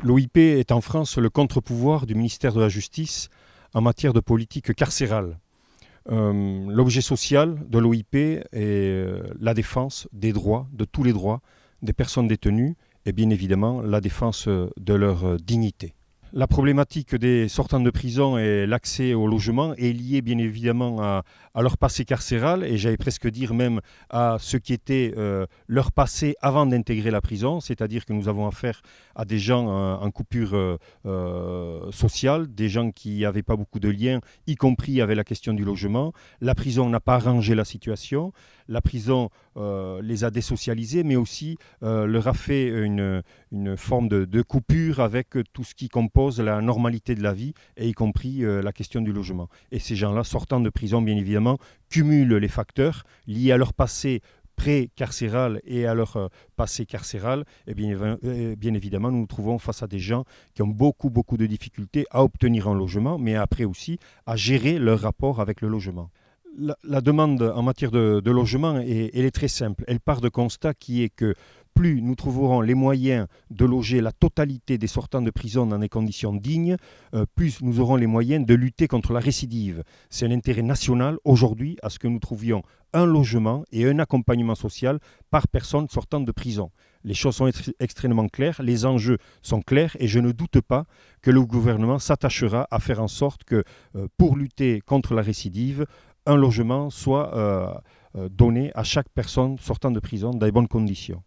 L'OIP est en France le contre-pouvoir du ministère de la Justice en matière de politique carcérale. L'objet social de l'OIP est la défense des droits, de tous les droits des personnes détenues et bien évidemment la défense de leur dignité. La problématique des sortants de prison et l'accès au logement est liée bien évidemment à leur passé carcéral et j'allais presque dire même à ce qui était leur passé avant d'intégrer la prison, c'est-à-dire que nous avons affaire à des gens en coupure sociale, des gens qui n'avaient pas beaucoup de liens, y compris avec la question du logement. La prison n'a pas arrangé la situation, la prison les a désocialisés, mais aussi leur a fait une forme de coupure avec tout ce qui compose la normalité de la vie, et y compris la question du logement. Et ces gens-là, sortant de prison, bien évidemment, cumulent les facteurs liés à leur passé pré-carcéral et à leur passé carcéral. Et bien évidemment, nous nous trouvons face à des gens qui ont beaucoup de difficultés à obtenir un logement, mais après aussi à gérer leur rapport avec le logement. La demande en matière de logement, elle est très simple. Elle part de constat qui est que plus nous trouverons les moyens de loger la totalité des sortants de prison dans des conditions dignes, plus nous aurons les moyens de lutter contre la récidive. C'est l'intérêt national aujourd'hui à ce que nous trouvions un logement et un accompagnement social par personne sortant de prison. Les choses sont extrêmement claires, les enjeux sont clairs et je ne doute pas que le gouvernement s'attachera à faire en sorte que pour lutter contre la récidive, un logement soit donné à chaque personne sortant de prison dans de bonnes conditions.